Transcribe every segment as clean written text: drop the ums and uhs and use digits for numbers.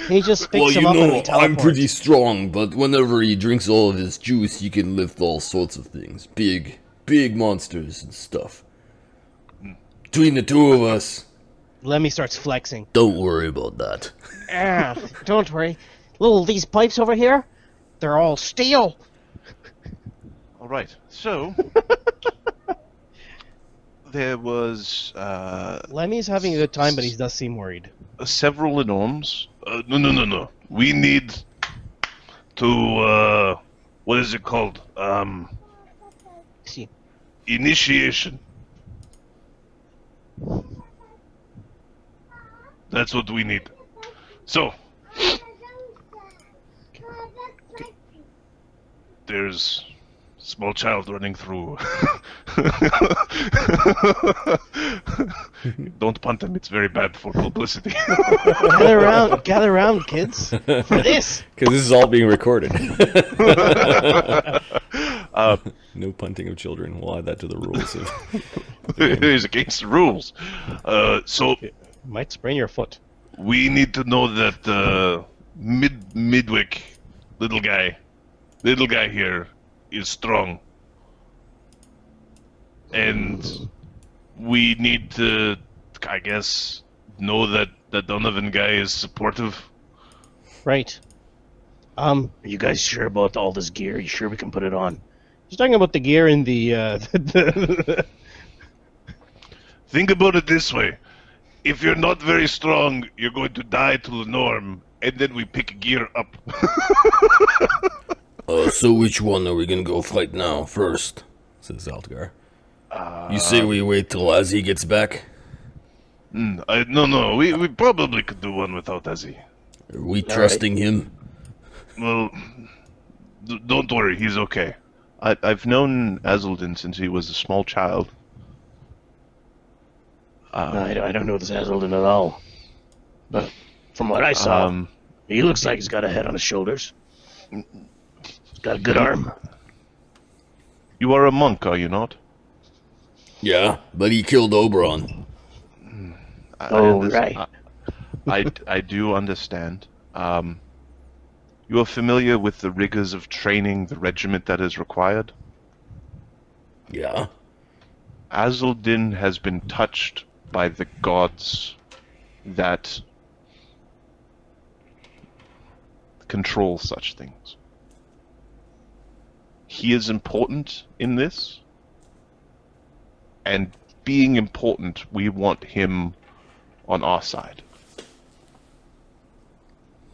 He just Well, picks you him up and know, he teleports. I'm pretty strong, but whenever he drinks all of his juice, he can lift all sorts of things. Big monsters and stuff. Between the two of us, Lemmy starts flexing. don't worry about that. Don't worry. These pipes over here, they're all steel. All right. So there was Lemmy's having a good time, but he does seem worried. several linnorms. No. We need to what is it called? See. Initiation. That's what we need. So there's a small child running through. Don't punt him, it's very bad for publicity. Gather around, kids, for this. Because this is all being recorded. No punting of children. We'll add that to the rules. It is against the rules. So Might sprain your foot. we need to know that Midwick, little guy here, is strong. And we need to, I guess, know that the Donovan guy is supportive. Right. Are you guys sure about all this gear? You sure we can put it on? He's talking about the gear in the Think about it this way. If you're not very strong, you're going to die to the norm, and then we pick gear up. So which one are we gonna go fight now, first? Says Altagar. You say we wait till Azzy gets back? No, we probably could do one without Azzy. Are we trusting him? Well, don't worry, he's okay. I've known Azildan since he was a small child. I don't know this Azildan at all. But from what I saw, he looks like he's got a head on his shoulders. He's got a good arm. You are a monk, are you not? Yeah, but he killed Oberon. Right. I do understand. You are familiar with the rigors of training the regiment that is required? Yeah. Azildan has been touched by the gods that control such things. He is important in this, and being important, we want him on our side.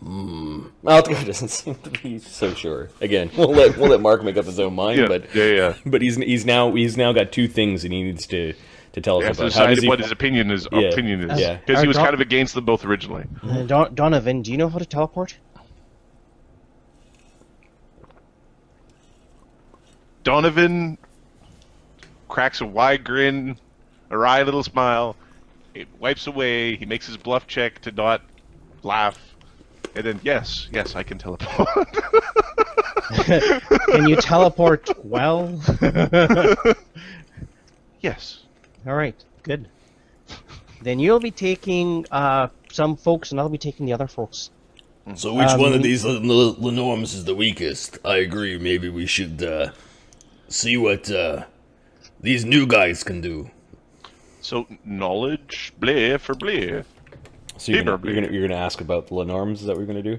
Altagar doesn't seem to be so sure. Again, we'll let Mark make up his own mind. Yeah. But he's now got two things that he needs to tell us Has to about. How does decide he? what his opinion is. Yeah. Because he was kind of against them both originally. Donovan, do you know how to teleport? Donovan cracks a wide grin, a wry little smile. It wipes away. He makes his bluff check to not laugh. And then, yes, I can teleport. Can you teleport well? Yes. All right, good. Then you'll be taking some folks, and I'll be taking the other folks. So which one of these linnorms is the weakest? I agree. Maybe we should see what these new guys can do. So, knowledge, bleh for bleh. So you're gonna ask about the linnorms? Is that what you're gonna do?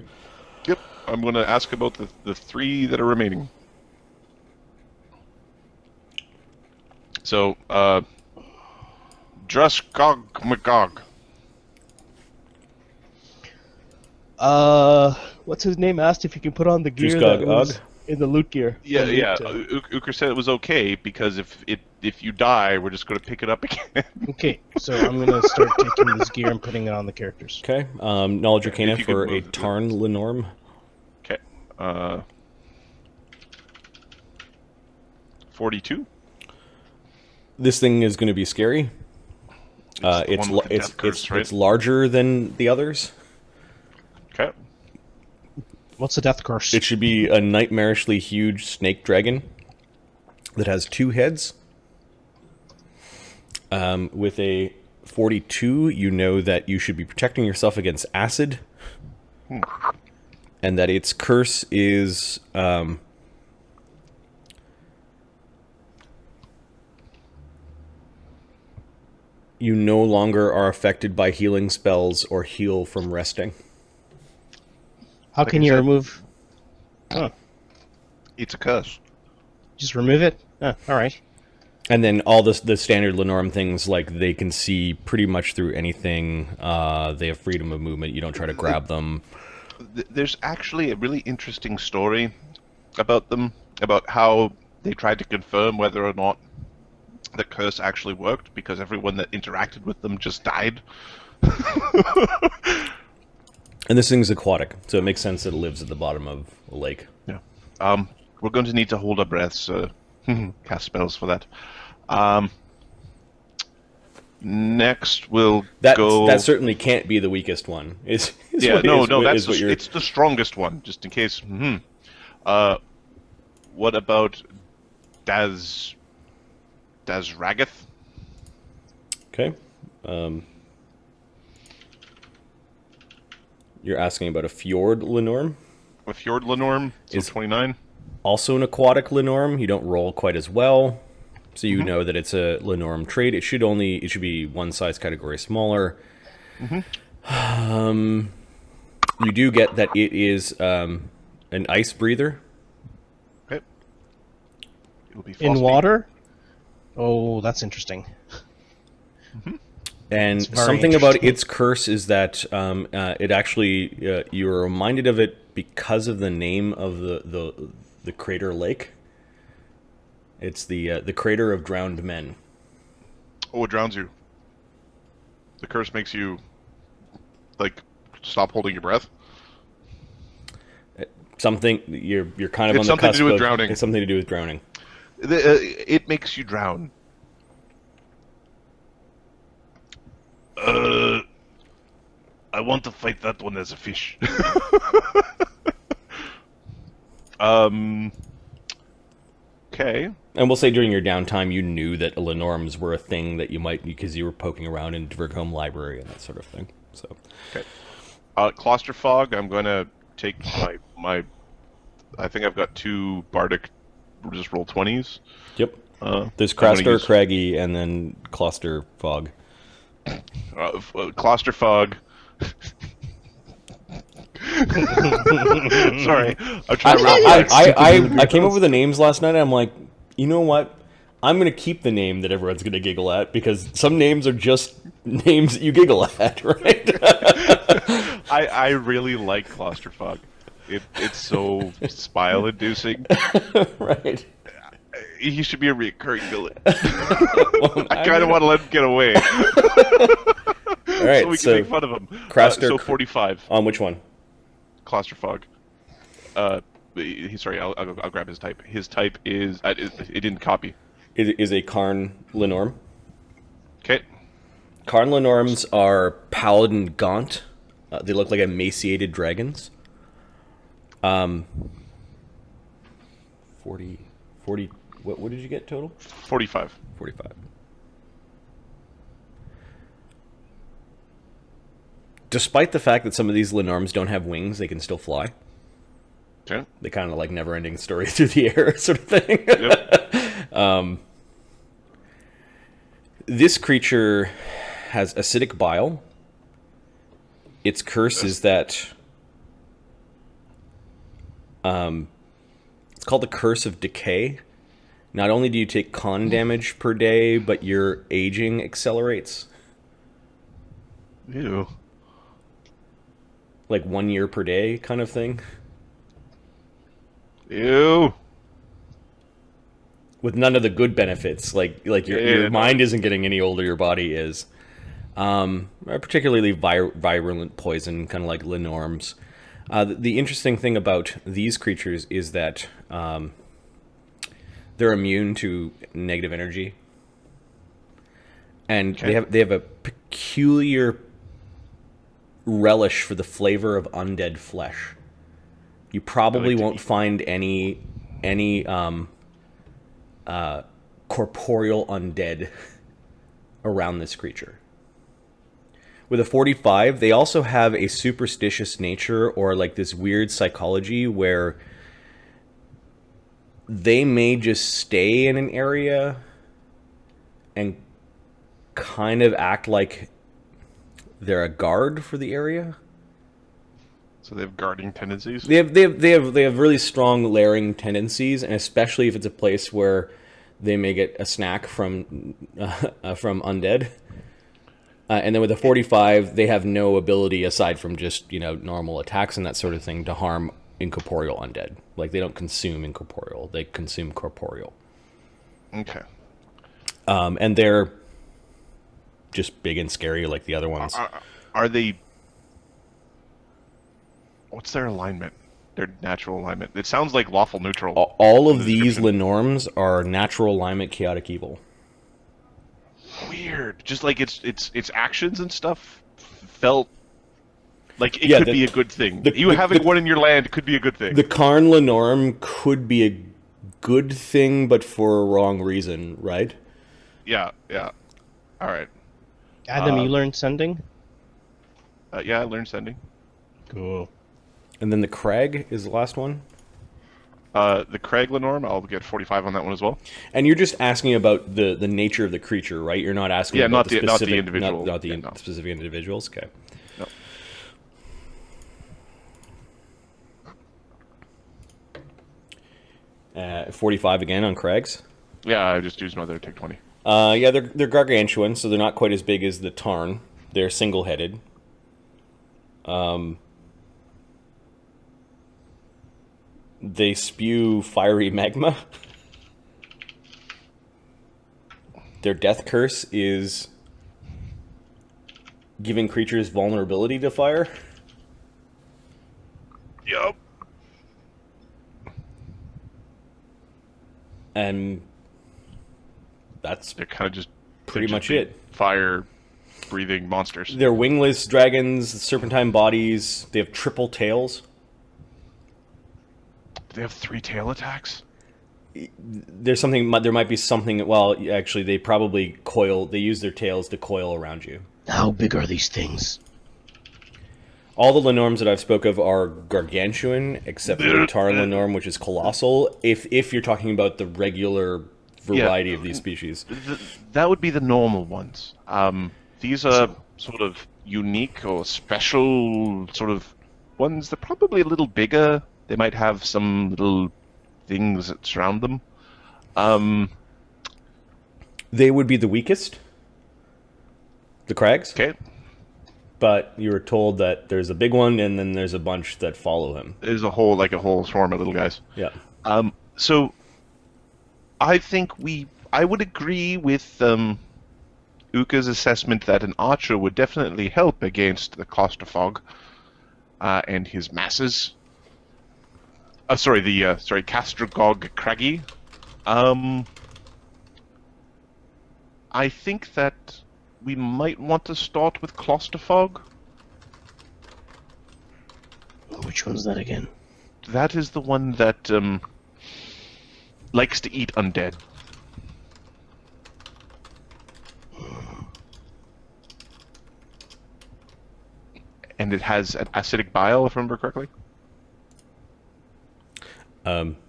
Yep. I'm going to ask about the three that are remaining. So, Druskog McGog. What's his name? Asked if you can put on the gear Druskog that was Ugg? in the loot gear. Yeah. The loot, Ukher said it was okay because if you die, we're just going to pick it up again. Okay, so I'm gonna start taking this gear and putting it on the characters. Okay. Knowledge Arcana If you for could a move Tarn linnorm. Okay. 42. This thing is going to be scary. It's larger than the others. Okay. What's the death curse? It should be a nightmarishly huge snake dragon that has two heads. With a 42, you know that you should be protecting yourself against acid. And that its curse is you no longer are affected by healing spells or heal from resting. How can you remove... Oh, It's a curse. just remove it? Oh, all right. And then all the standard Lenormand things, like they can see pretty much through anything. They have freedom of movement. You don't try to grab them. There's actually a really interesting story about them, about how they tried to confirm whether or not the curse actually worked, because everyone that interacted with them just died. And this thing's aquatic, so it makes sense that it lives at the bottom of a lake. Yeah. We're going to need to hold our breaths, cast spells for that. Next we'll go... That certainly can't be the weakest one. It's the strongest one, just in case. What about Dazragath? Okay. You're asking about a Fjord Lenorm? A Fjord Lenorm, so Is 29. Also an aquatic Lenorm. You don't roll quite as well, so you know that it's a Lenorm trait. It should be one size category smaller. You do get that it is an ice breather. Okay. It'll be In water? Oh, that's interesting. And something about its curse is that it actually you're reminded of it because of the name of the crater lake. It's the crater of drowned men. Oh, it drowns you. The curse makes you stop holding your breath. Something you're kind of It's on the something cusp to do with of, drowning. It's something to do with drowning. It makes you drown. I want to fight that one as a fish. Okay. And we'll say during your downtime, you knew that Lenorms were a thing that you might, because you were poking around in Dvergholm Library and that sort of thing. So, okay. Cluster Fog. I'm going to take my. I think I've got 2 bardic. Just roll 20s. Yep. There's Craster, Craggy, and then Cluster Fog. Cluster Fog. Sorry, I'm trying to I came up with the names last night, and I'm like, you know what? I'm going to keep the name that everyone's going to giggle at, because some names are just names that you giggle at, right? I really like Cluster Fog. It's so smile-inducing. Right. He should be a recurring villain. Well, I kind of want to let him get away. All right, so we can make fun of him. Craster, so 45. On which one? Cluster Fog. Sorry, I'll grab his type. His type is... it didn't copy. It is a Karn Lenorm. Okay. Karn Lenorms are Paladin Gaunt. They look like emaciated dragons. 40... What did you get total? 45. 45. Despite the fact that some of these Lenorms don't have wings, they can still fly. Okay. They kind of like never-ending story through the air sort of thing. Yep. This creature has acidic bile. Its curse is that... it's called the Curse of Decay. Not only do you take con damage per day, but your aging accelerates. Ew. Like 1 year per day kind of thing. Ew. With none of the good benefits. Like your mind isn't getting any older, your body is. Particularly virulent poison, kind of like Lenorms. The interesting thing about these creatures is that they're immune to negative energy, and they have a peculiar relish for the flavor of undead flesh. You probably won't find any corporeal undead around this creature. With a 45, they also have a superstitious nature, or like this weird psychology where they may just stay in an area and kind of act like they're a guard for the area. So they have guarding tendencies. They have really strong layering tendencies, and especially if it's a place where they may get a snack from undead. And then with a 45, they have no ability aside from just normal attacks and that sort of thing to harm incorporeal undead. Like they don't consume incorporeal; they consume corporeal. Okay. And they're just big and scary like the other ones. Are they? What's their alignment? Their natural alignment? It sounds like lawful neutral. All of these linnorms are natural alignment, chaotic evil. Weird. Just like its actions and stuff felt like it could be a good thing. Having one in your land could be a good thing. The Karn Linnorm could be a good thing, but for a wrong reason, right? Yeah. All right. Adam, you learned sending? Yeah, I learned sending. Cool. And then the Crag is the last one. The Craig Lenorm, I'll get 45 on that one as well. And you're just asking about the nature of the creature, right? You're not asking about the specific, not the individual. Not the specific individuals, okay. No. 45 again on Crags. Yeah, I just used another take 20. Yeah, they're gargantuan, so they're not quite as big as the Tarn. They're single-headed. They spew fiery magma. Their death curse is giving creatures vulnerability to fire. Yup. And they're kind of just pretty much it. Fire-breathing monsters. They're wingless dragons, serpentine bodies. They have triple tails. Do they have 3 tail attacks? There might be something. Well, actually, they probably coil. They use their tails to coil around you. How big are these things? All the Linnorms that I've spoke of are gargantuan, except for the Tarn Linnorm, which is colossal. If you're talking about the regular variety of these species, that would be the normal ones. These are sort of unique or special sort of ones. They're probably a little bigger. They might have some little things that surround them. They would be the weakest. The Crags. Okay. But you were told that there's a big one, and then there's a bunch that follow him. There's a whole swarm of little guys. Yeah. So I think I would agree with Ukher's assessment that an archer would definitely help against the claustrophobe and his masses. Castrogog Craggy. I think that we might want to start with claustrophobe. Which one's that again? That is the one that likes to eat undead. And it has an acidic bile, if I remember correctly.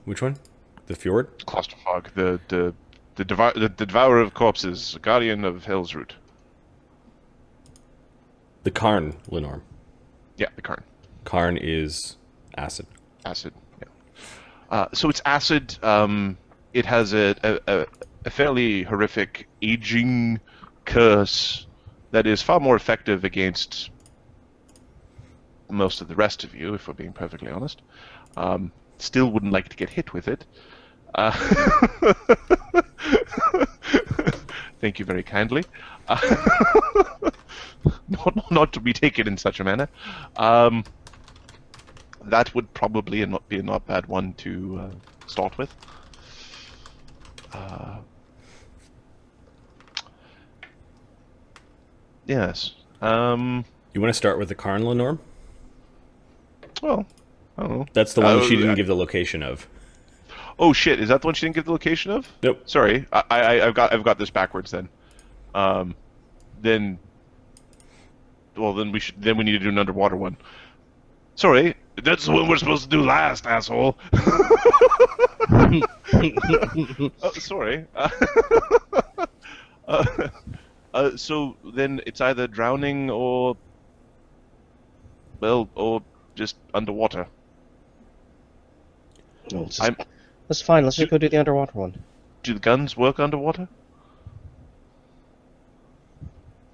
Which one? The Fjord? Claustrophobe, the devourer of corpses, guardian of hell's root. The Karn Linnorm. Yeah, the Karn. Karn is acid. Acid, yeah. So it's acid. It has a fairly horrific aging curse that is far more effective against most of the rest of you, if we're being perfectly honest. Still wouldn't like to get hit with it. Thank you very kindly. Not to be taken in such a manner. That would probably be a not bad one to start with. Yes. You want to start with the Karn Linnorm? Well, I don't know. That's the one she didn't give the location of. Oh shit! Is that the one she didn't give the location of? Nope. Sorry, I've got this backwards then. Then Well, then we need to do an underwater one. Sorry, that's the one we're supposed to do last, asshole. Sorry. So then it's either drowning or just underwater. No, that's fine. Let's just go do the underwater one. Do the guns work underwater?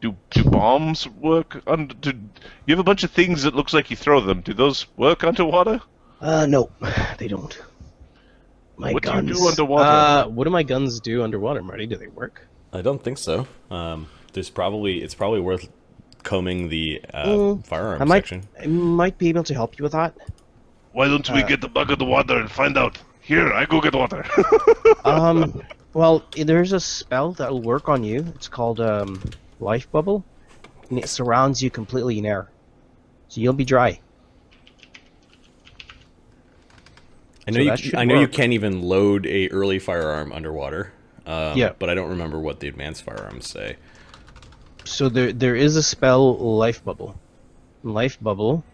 Do bombs work under? You have a bunch of things that looks like you throw them. Do those work underwater? No, they don't. What do you do underwater? What do my guns do underwater, Marty? Do they work? I don't think so. It's probably worth combing the firearm section. I might be able to help you with that. Why don't we get the bug of the water and find out? Here, I go get water. Well, there's a spell that'll work on you. It's called Life Bubble, and it surrounds you completely in air, so you'll be dry. I know you can't even load a early firearm underwater. Yeah, but I don't remember what the advanced firearms say. So there is a spell, Life Bubble. Life Bubble.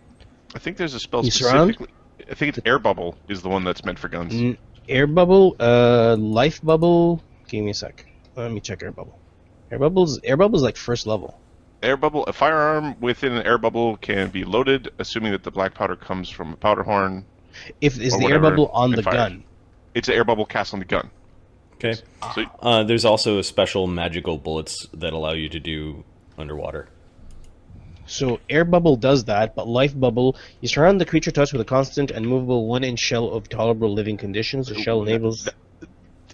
I think there's a spell You specifically. I think it's Air Bubble is the one that's meant for guns. Air Bubble, Life Bubble. Give me a sec. Let me check Air Bubble. Air Bubble's like first level. Air Bubble, a firearm within an air bubble can be loaded, assuming that the black powder comes from a powder horn. Is the air bubble on the gun? It's an air bubble cast on the gun. Okay. So, there's also special magical bullets that allow you to do underwater. So air bubble does that, but life bubble, you surround the creature touched with a constant and movable 1-inch shell of tolerable living conditions. The shell enables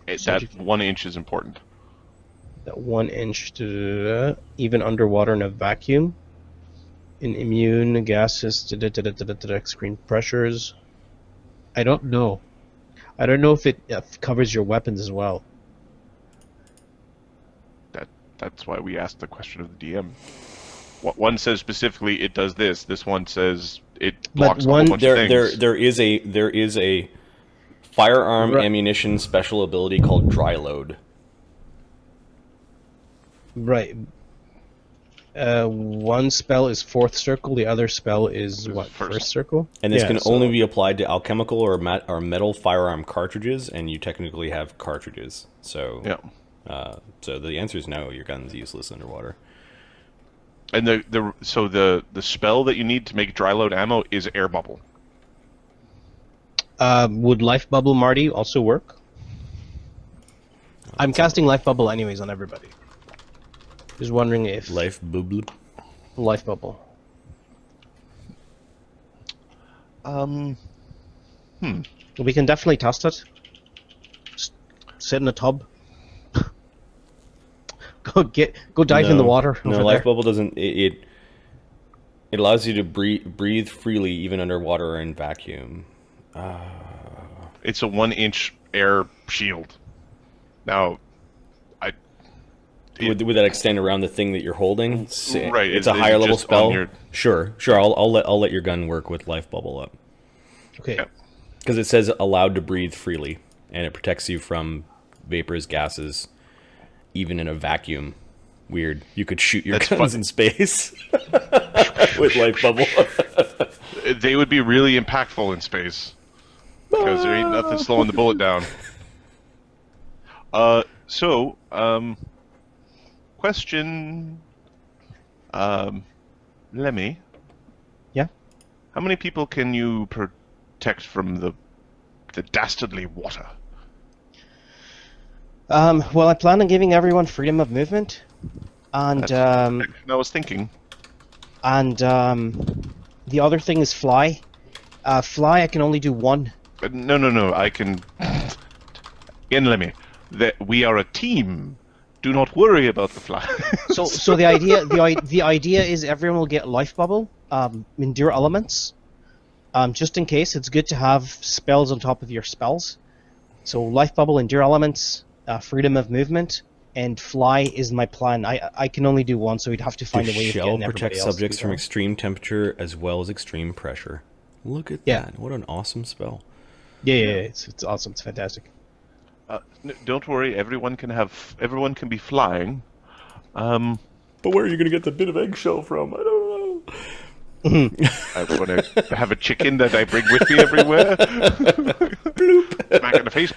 that 1 inch is important. That 1 inch to even underwater in a vacuum. In immune gases, screen pressures. I don't know. I don't know if it covers your weapons as well. That's why we asked the question of the DM. One says specifically it does this. This one says it blocks a whole bunch of things. There is a firearm ammunition special ability called Dry Load. Right. One spell is fourth circle. The other spell is first circle. And this can only be applied to alchemical or metal firearm cartridges, and you technically have cartridges. So yeah. So the answer is no. Your gun's useless underwater. And the spell that you need to make dry load ammo is air bubble. Would life bubble, Marty, also work? I'm casting life bubble anyways on everybody. Just wondering if life bubble. Life bubble. We can definitely test it. Just sit in a tub. Go dive in the water. No, life bubble doesn't. It allows you to breathe freely even underwater or in vacuum. It's a 1 inch air shield. Now, would that extend around the thing that you're holding? Right, it's a higher level spell. Sure. I'll let your gun work with life bubble up. Okay. Because it says allowed to breathe freely, and it protects you from vapors, gases, even in a vacuum. Weird. You could shoot your guns in space with life bubble. They would be really impactful in space because there ain't nothing slowing the bullet down. Question, Lemmy. Yeah. How many people can you protect from the dastardly water? Well, I plan on giving everyone freedom of movement, and I was thinking. And the other thing is fly. Fly, I can only do one. No. I can. Again, Lemmy, that we are a team. Do not worry about the fly. So the idea is everyone will get life bubble, endure elements. Just in case, it's good to have spells on top of your spells. So life bubble, endure elements, freedom of movement, and fly is my plan. I can only do one, so we'd have to find a way of getting everybody else. Shell protects subjects from extreme temperature as well as extreme pressure. Look at that! What an awesome spell. Yeah. It's awesome. It's fantastic. Don't worry, everyone can be flying. But where are you going to get the bit of eggshell from? I don't know. I want to have a chicken that I bring with me everywhere. Bloop. Smack in the face.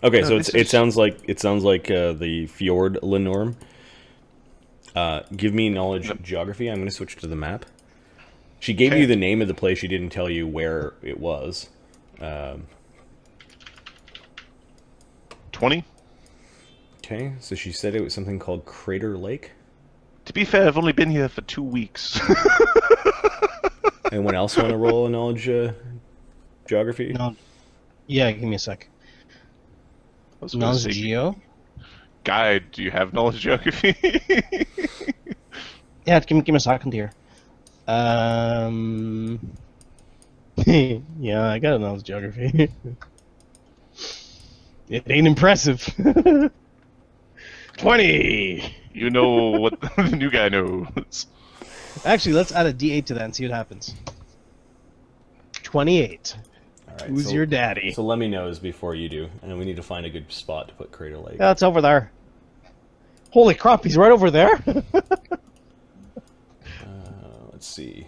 Okay, No, so this it is- sounds like the fjord Linnorm. Give me knowledge geography. I'm going to switch to the map. She gave Okay. you the name of the place. She didn't tell you where it was. 20. Okay, so she said it was something called Crater Lake. To be fair, I've only been here for 2 weeks. Anyone else want to roll a knowledge geography? No. Yeah, give me a sec. I was gonna Knowledge say, geo. Guide, do you have knowledge geography? Yeah, give me a second here. Yeah, I got a knowledge geography. It ain't impressive. 20. You know what the new guy knows. Actually, let's add a D8 to that and see what happens. 28. All right, Who's your daddy? So let me know before you do, and we need to find a good spot to put Crater Lake. Yeah, it's over there. Holy crap, he's right over there. Let's see.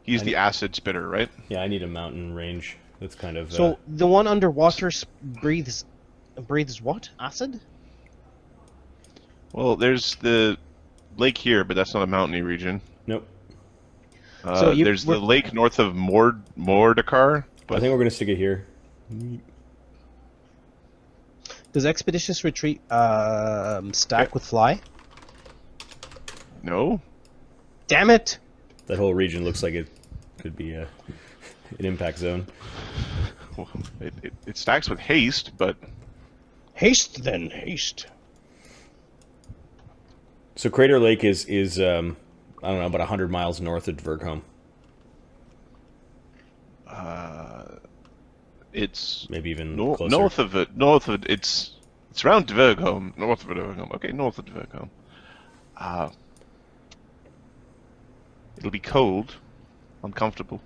He's the acid spitter, right? Yeah, I need a mountain range. That's kind of So the one underwater breathes what? Acid? Well, there's the lake here, but that's not a mountainy region. nope. So There's the lake north of Mordekar. I But think we're gonna stick it here. Does expeditious retreat stack with fly? no, Damn it! That whole region looks like it could be an impact zone. Well, it stacks with haste, but Haste then, haste. So Crater Lake is I don't know, about 100 miles north of Dvergholm. it's Maybe even north closer. of it. North of it, it's around Dvergholm. North of Dvergholm. Okay, north of Dvergholm. It'll be cold, uncomfortable.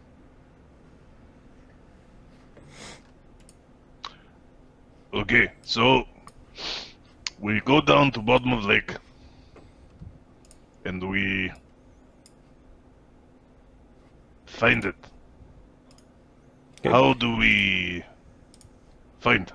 Okay, so we go down to bottom of lake, and we find it. Okay. How do we find?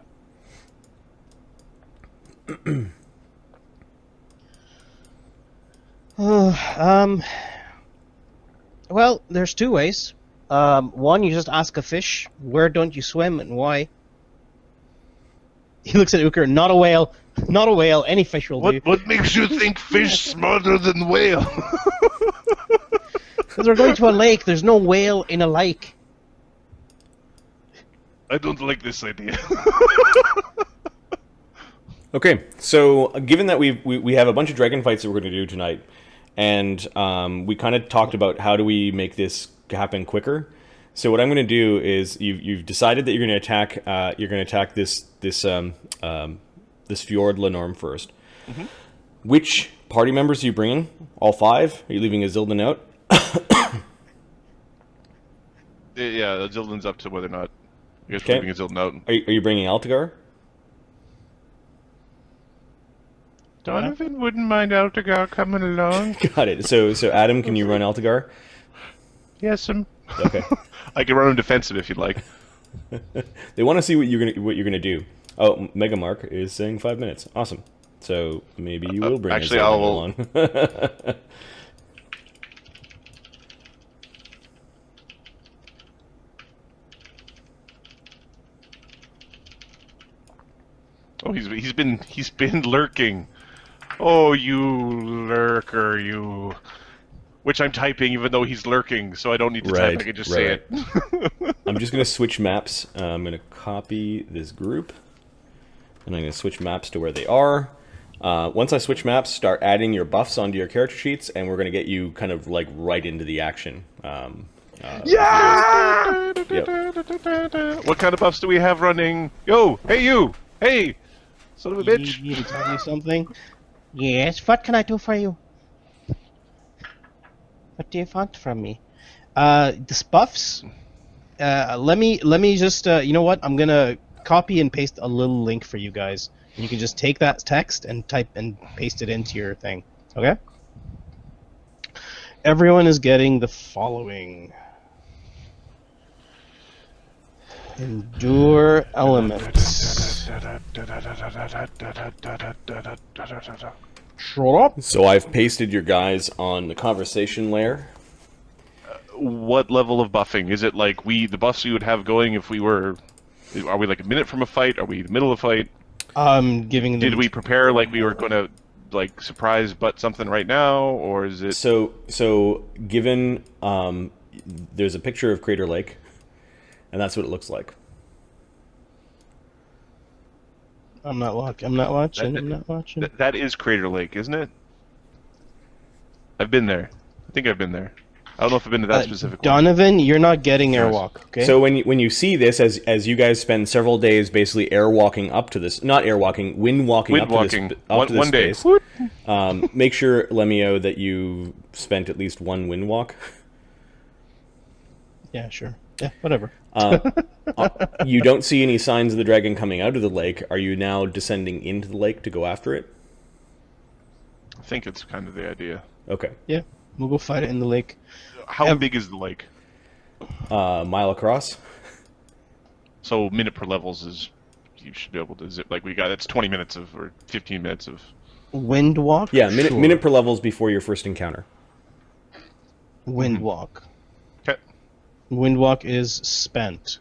Well, there's two ways. One, you just ask a fish, where don't you swim and why? He looks at Ukher, not a whale, not a whale, any fish will do. What makes you think fish smarter than whale? Because we're going to a lake, there's no whale in a lake. I don't like this idea. Okay, so given that we have a bunch of dragon fights that we're going to do tonight, and we kind of talked about how do we make this happen quicker. So what I'm going to do is you've decided that you're going to attack this fjord Linnorm first. Mm-hmm. Which party members are you bringing? All 5? Are you leaving Azildan out? Yeah, Azildan's up to whether or not you guys Okay. are leaving Azildan out. Are you bringing Altagar? Donovan wouldn't mind Altagar coming along. Got it. So Adam, can you run Altagar? Yes, Okay. I can run him defensive if you'd like. They want to see what you're gonna do. Oh, Megamark is saying 5 minutes. Awesome. So maybe you will bring actually, Azildan I'll- along. Oh, he's been lurking. Oh, you lurker, you. Which I'm typing even though he's lurking, so I don't need to Right, type. I can just say right. it. I'm just gonna switch maps. I'm gonna copy this group, and I'm gonna switch maps to where they are. Once I switch maps, start adding your buffs onto your character sheets, and we're gonna get you kind of like right into the action. Yeah! Yep. What kind of buffs do we have running? Yo, hey you, hey, son of a bitch. You need to tell you something? Yes, what can I do for you? What do you want from me? The buffs. Let me just. You know what? I'm gonna copy and paste a little link for you guys. You can just take that text and type and paste it into your thing. Okay? Everyone is getting the following. Endure elements. Shut up. So I've pasted your guys on the conversation layer. What level of buffing? Is it like the buffs we would have going if we were... Are we like a minute from a fight? Are we in the middle of a fight? Giving them... Did we prepare like we were going to like surprise butt something right now, or is it... So given there's a picture of Crater Lake, and that's what it looks like. I'm not watching. That is Crater Lake, isn't it? I've been there. I think I've been there. I don't know if I've been to that specific one. Donovan, you're not getting airwalk, okay? So when you see this, as you guys spend several days basically airwalking up to this, not airwalking, wind walking up to this space, make sure, Lemio, that you spent at least one wind walk. Yeah, sure. Yeah, whatever. You don't see any signs of the dragon coming out of the lake. Are you now descending into the lake to go after it? I think it's kind of the idea. Okay. Yeah, we'll go fight it in the lake. How big is the lake? Mile across. So minute per levels is... You should be able to zip... Like we got... It's 20 minutes of... Or 15 minutes of... Wind walk? Yeah, minute per levels before your first encounter. Wind walk. Okay. Wind walk is spent.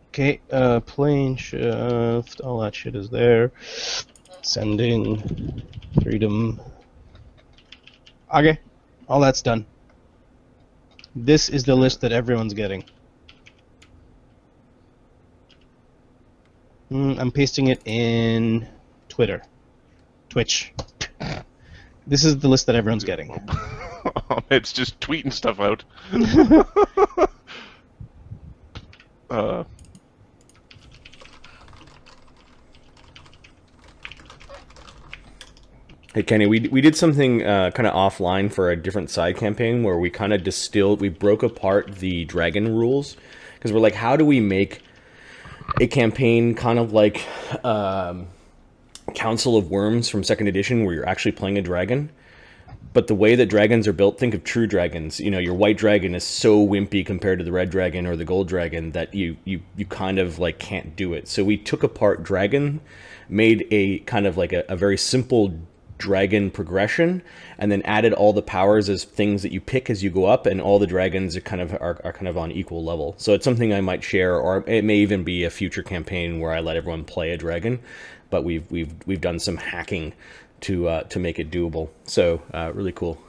Okay, plane shift, all that shit is there. Sending, freedom. Okay, all that's done. This is the list that everyone's getting. I'm pasting it in Twitch. This is the list that everyone's getting. It's just tweeting stuff out. Hey Kenny, we did something kind of offline for a different side campaign where we kind of we broke apart the dragon rules, because we're like, how do we make a campaign kind of like Council of Worms from 2nd edition, where you're actually playing a dragon? But the way that dragons are built, think of true dragons. You know, your white dragon is so wimpy compared to the red dragon or the gold dragon that you kind of like can't do it. So we took apart dragon, made a kind of like a very simple dragon progression, and then added all the powers as things that you pick as you go up, and all the dragons are kind of on equal level. So it's something I might share, or it may even be a future campaign where I let everyone play a dragon. But we've done some hacking to make it doable. So really cool.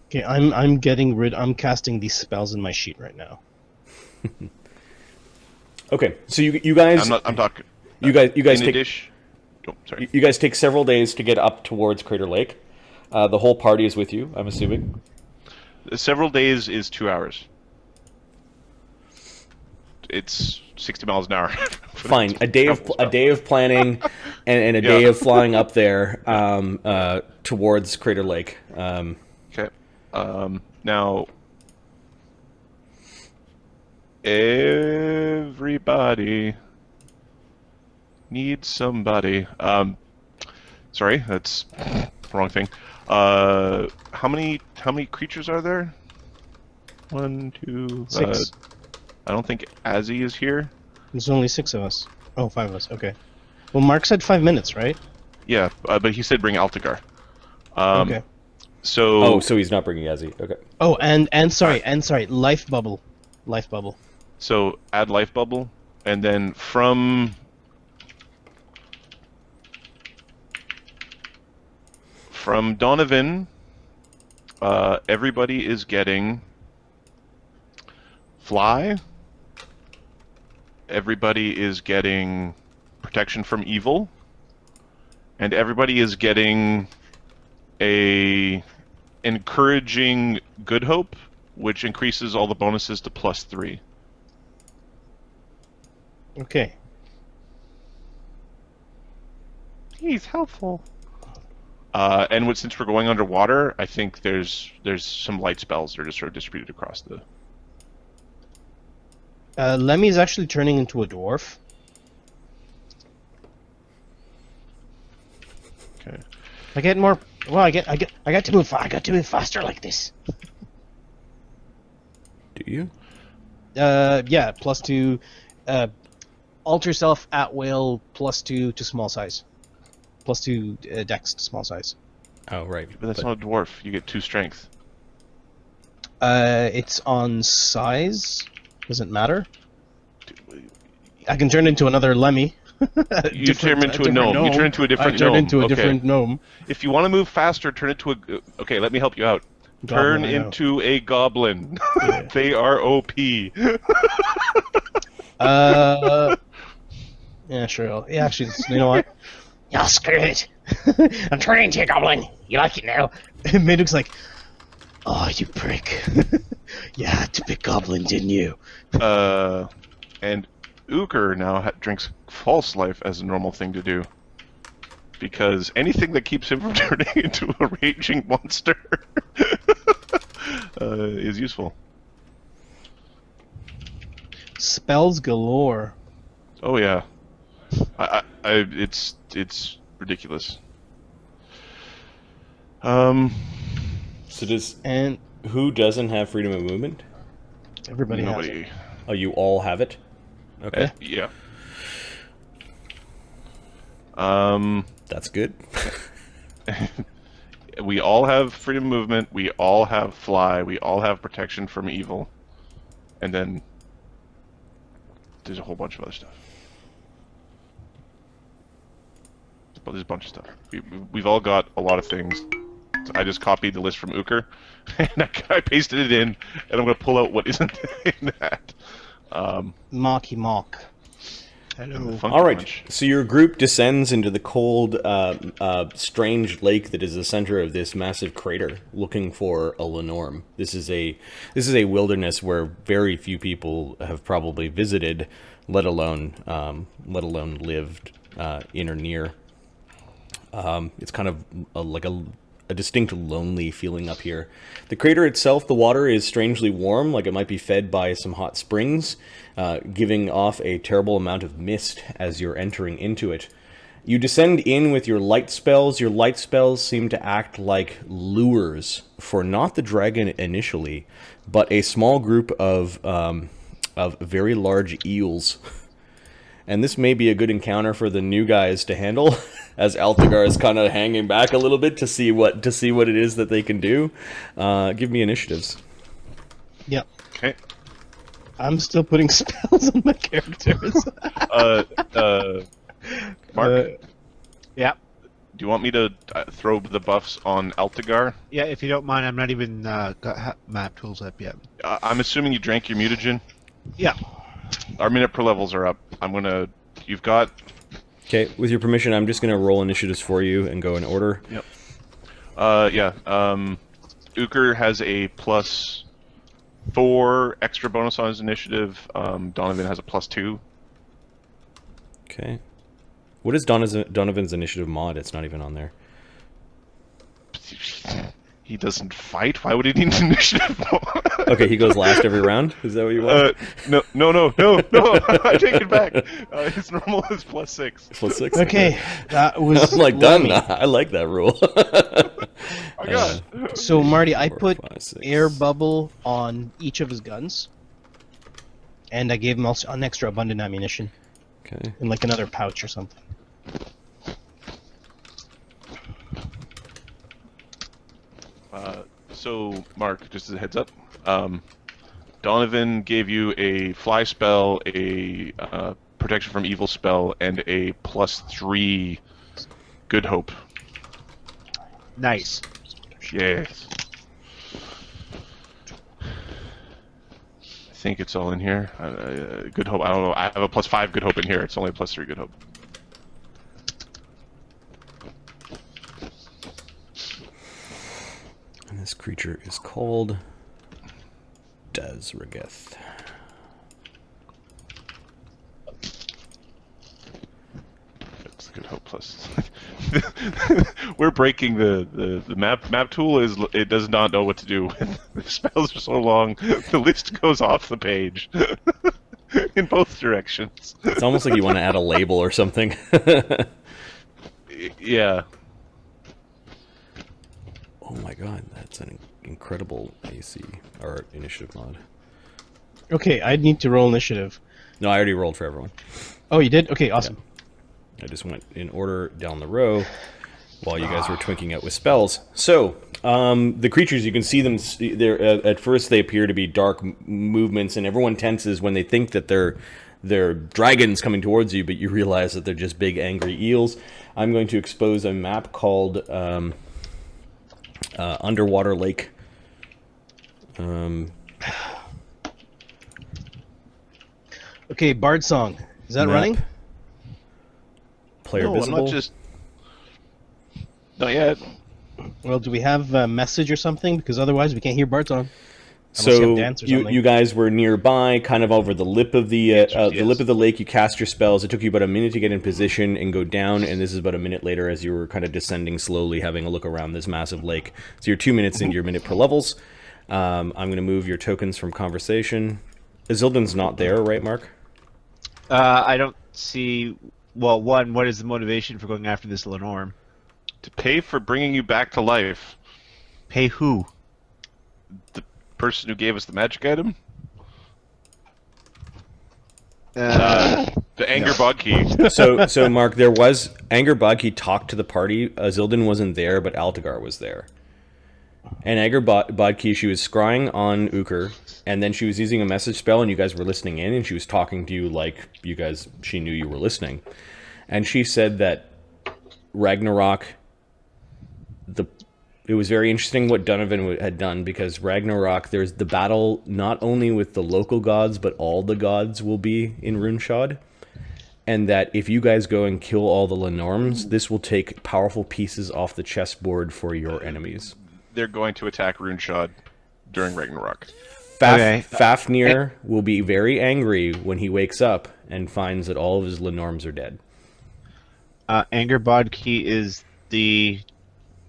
Okay, I'm casting these spells in my sheet right now. Okay, so you guys. I'm talking. You guys take. Dish. Oh, sorry. You guys take several days to get up towards Crater Lake. The whole party is with you, I'm assuming. Several days is 2 hours. It's 60 miles an hour. Fine, a day of planning and a day of flying up there towards Crater Lake. Okay. Now, everybody needs somebody. Sorry, that's the wrong thing. How many creatures are there? 1, 2, 6. I don't think Azzy is here. There's only 6 of us. Oh, 5 of us. Okay. Well, Mark said 5 minutes, right? Yeah, but he said bring Altagar. Okay. So. So he's not bringing Azzy. Okay. Oh, and sorry, life bubble. So add life bubble, and then from Donovan, everybody is getting fly. Everybody is getting protection from evil, and everybody is getting a encouraging good hope, which increases all the bonuses to +3. Okay. He's helpful. And since we're going underwater, I think there's some light spells that are just sort of distributed across the. Lemmy's actually turning into a dwarf. Okay. I get more. Well, I got to move. I got to move faster like this. Do you? Yeah. +2. Alter self at will. +2 to small size. +2 dex to small size. Oh, right. But that's not a dwarf. You get 2 strength. It's on size. Doesn't matter. I can turn into another Lemmy. You turn into a gnome. You turn into a different gnome. I turn into a Okay. different gnome. If you want to move faster, turn into a... Okay, let me help you out. Goblin, Turn I know. into a goblin. Yeah. They are OP. Yeah, sure. Yeah, actually, you know what? Yeah, screw it. I'm turning into a goblin. You like it now? And Mayduk's like, oh, you prick. You had to pick goblin, didn't you? And Ukher now drinks false life as a normal thing to do. Because anything that keeps him from turning into a raging monster is useful. Spells galore. Oh yeah, it's ridiculous. So does And who doesn't have freedom of movement? everybody has it. Nobody. Oh, you all have it. Okay, Yeah. that's good. We all have freedom of movement. We all have fly. We all have protection from evil, and then there's a whole bunch of other stuff. But there's a bunch of stuff. We've all got a lot of things. So I just copied the list from Ukher, and I pasted it in, and I'm going to pull out what isn't in that. Mocky mock. And the Hello. funky All right, bunch. so your group descends into the cold, strange lake that is the center of this massive crater, looking for a linnorm. This is a wilderness where very few people have probably visited, let alone lived in or near. It's kind of like a distinct lonely feeling up here. The crater itself, the water is strangely warm, like it might be fed by some hot springs, giving off a terrible amount of mist as you're entering into it. You descend in with your light spells. Your light spells seem to act like lures for not the dragon initially, but a small group of very large eels. And this may be a good encounter for the new guys to handle, as Altagar is kind of hanging back a little bit to see what it is that they can do. Give me initiatives. Yep. Okay. I'm still putting spells on my characters. Mark, Yeah. do you want me to throw the buffs on Altagar? Yeah, if you don't mind, I'm not even got map tools up yet. I'm assuming you drank your mutagen. Yeah. Our minute per levels are up. You've got... Okay, with your permission, I'm just going to roll initiatives for you and go in order. Yep. Yeah. Ukher has a +4 extra bonus on his initiative. Donovan has a +2. Okay. What is Donovan's initiative mod? It's not even on there. He doesn't fight? Why would he need an initiative? Okay, he goes last every round? Is that what you want? No. I take it back. His normal is +6. +6? Okay, that was I'm like, done. Lemmy. I like that rule. I got it. So Marty, I 4, put 5, 6. air bubble on each of his guns, and I gave him also an extra abundant ammunition Okay. in like another pouch or something. So, Mark, just as a heads up, Donovan gave you a fly spell, a protection from evil spell, and a +3 good hope. Nice. Yes. I think it's all in here. Good hope. I don't know. I have a +5 good hope in here. It's only a +3 good hope. And this creature is called Dazregeth. That's good hope plus. We're breaking the map tool. It does not know what to do. The spells are so long. The list goes off the page. in both directions. It's almost like you want to add a label or something. Yeah. Oh my god, that's an incredible AC or initiative mod. Okay, I need to roll initiative. No, I already rolled for everyone. Oh, you did? Okay, awesome. I just went in order down the row while you guys were twinking out with spells. So, the creatures, you can see them, at first they appear to be dark movements, and everyone tenses when they think that they're dragons coming towards you, but you realize that they're just big angry eels. I'm going to expose a map called Underwater Lake. Okay, Bard Song. Is that Map. running? Player No, visible. I'm not just... Not yet. Well, do we have a message or something? Because otherwise we can't hear Bard Song. Unless you So have dance or you something. you guys were nearby, kind of over the lip of the Yes. lip of the lake. You cast your spells. It took you about a minute to get in position and go down, and this is about a minute later as you were kind of descending slowly, having a look around this massive lake. So you're 2 minutes into your minute per levels. I'm going to move your tokens from conversation. Azildan's not there, right, Mark? I don't see. Well, one, what is the motivation for going after this Lenorm? To pay for bringing you back to life. Pay who? The person who gave us the magic item? Uh, The Anger Bog Key. So Mark, there was Angerbug. He talked to the party. Azildan wasn't there, but Altagar was there. And Angerbug, she was scrying on Ukher, and then she was using a message spell, and you guys were listening in, and she was talking to you like she knew you were listening. And she said that Ragnarok, it was very interesting what Donovan had done, because Ragnarok, there's the battle not only with the local gods, but all the gods will be in Runeshod. And that if you guys go and kill all the Lenorms, this will take powerful pieces off the chessboard for your enemies. They're going to attack Runeshod during Ragnarok. Fafnir will be very angry when he wakes up and finds that all of his Lenorms are dead. Anger Bodkey is the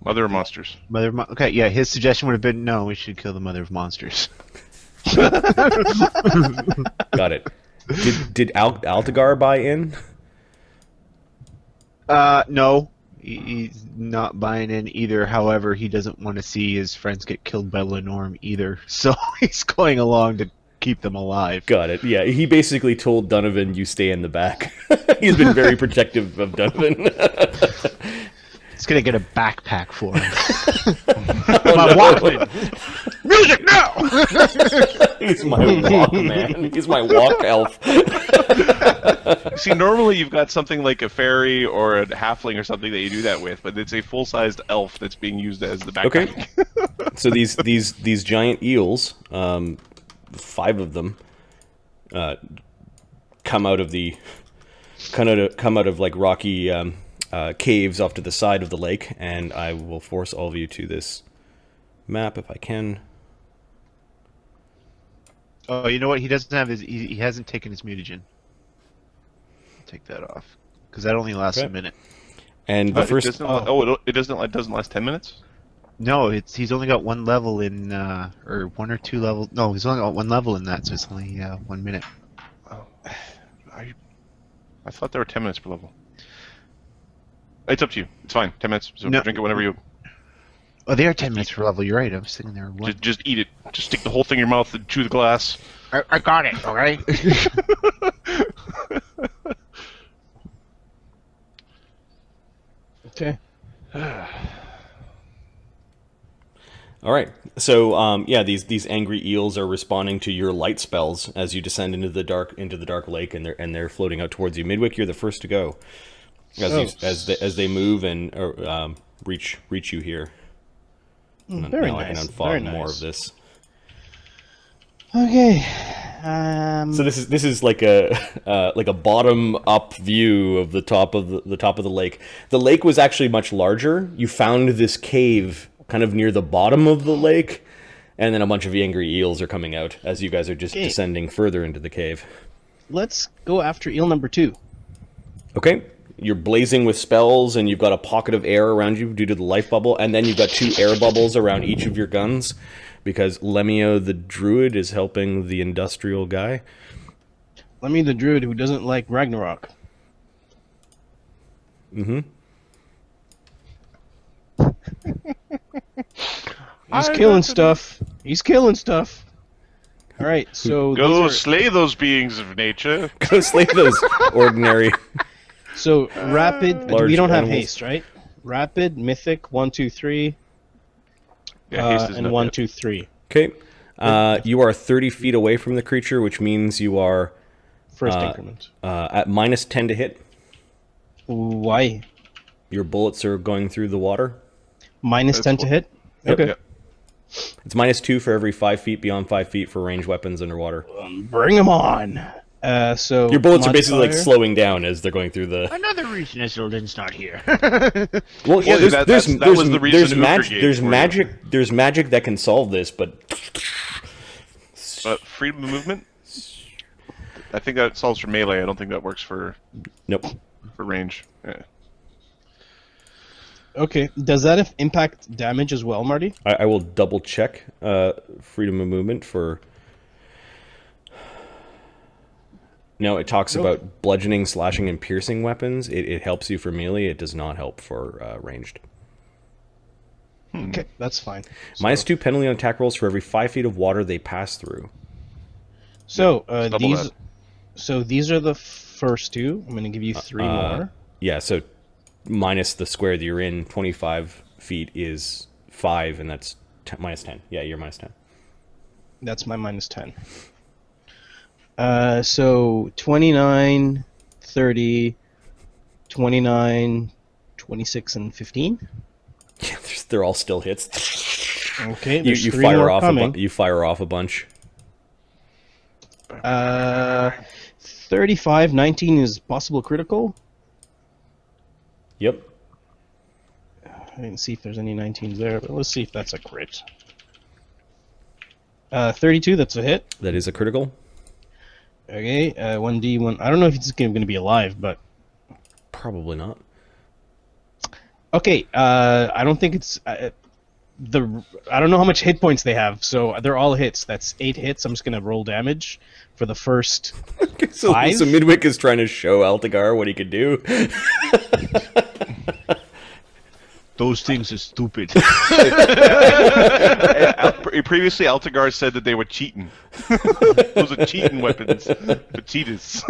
Mother of Monsters. mother of okay, yeah, his suggestion would have been, no, we should kill the mother of monsters. Got it. Did Altagar buy in? No. He's not buying in either. However, he doesn't want to see his friends get killed by Lenorm either. So he's going along to keep them alive. Got it. Yeah, he basically told Donovan, you stay in the back. He's been very protective of Donovan. He's going to get a backpack for him. My Walkman! Music now! He's my walk man. He's my walk elf. See, normally you've got something like a fairy or a halfling or something that you do that with, but it's a full-sized elf that's being used as the backpack. Okay. So these giant eels, 5 of them, come out of like rocky caves off to the side of the lake, and I will force all of you to this map if I can. Oh, you know what? He doesn't have his. He hasn't taken his mutagen. Take that off, because that only lasts Okay. a minute. And the first, it doesn't last 10 minutes? No, he's only got one level in, or 1 or 2 levels. No, he's only got one level in that, so it's only 1 minute. I thought there were 10 minutes per level. It's up to you. It's fine. 10 minutes. So No. drink it whenever you... Oh, they are 10 minutes per level. You're right. I was sitting there. What? Just eat it. Just stick the whole thing in your mouth and chew the glass. I got it. All right. Okay. all right. So yeah, these angry eels are responding to your light spells as you descend into the dark lake, and they're floating out towards you. Midwick, you're the first to go as they move and reach you here. Very now I can nice. unfog Very more nice. of this. Okay. So this is like a bottom up view of the top of the lake. The lake was actually much larger. You found this cave kind of near the bottom of the lake, and then a bunch of angry eels are coming out as you guys are just descending further into the cave. Let's go after eel number 2. Okay. You're blazing with spells, and you've got a pocket of air around you due to the life bubble, and then you've got 2 air bubbles around each of your guns, because Lemio the druid is helping the industrial guy. Let me the druid who doesn't like Ragnarok. Mm-hmm. He's killing stuff. He's killing stuff. All right, so Go these are, slay those beings of nature. Go slay those ordinary. so rapid. Large We don't have animals. haste, right? Rapid, mythic, 1, 2, 3, Yeah, haste is and not 1, yet. 2, 3. Okay. You are 30 feet away from the creature, which means you are First increment. at -10 to hit. Why? Your bullets are going through the water. Minus That's 10 to hit? Yep. Okay. Yep. It's -2 for every 5 feet beyond 5 feet for ranged weapons underwater. Bring them on. So Your bullets are basically like modifier? slowing down as they're going through the. Another reason Azildan's not here. Well, yeah, Well, that was the reason Ukher gave there's for you. magic. There's magic that can solve this, but Freedom of movement? I think that solves for melee. I don't think that works for nope. range. Yeah. Okay. Does that impact damage as well, Marty? I will double check freedom of movement for. No, it talks about bludgeoning, slashing, and piercing weapons. It helps you for melee. It does not help for ranged. Okay, that's fine. -2 penalty on attack rolls for every 5 feet of water they pass through. So double these, that. so these are the first two. I'm going to give you 3 more. Yeah, so minus the square that you're in, 25 feet is 5, and that's -10. Yeah, you're -10. That's my -10. So 29, 30, 29, 26, and 15. Yeah, they're all still hits. Okay, You, there's you 3 fire more off coming. you fire off a bunch. 35, 19 is possible critical. Yep. I didn't see if there's any 19s there, but let's see if that's a crit. 32, that's a hit. That is a critical. Okay, 1d1. I don't know if it's going to be alive, but Probably not. okay. I don't think it's I don't know how much hit points they have, so they're all hits. That's 8 hits. I'm just going to roll damage for the first. So 5? Midwick is trying to show Altagar what he could do. Those things are stupid. Previously, Altagar said that they were cheating. Those are cheating weapons. Cheetahs.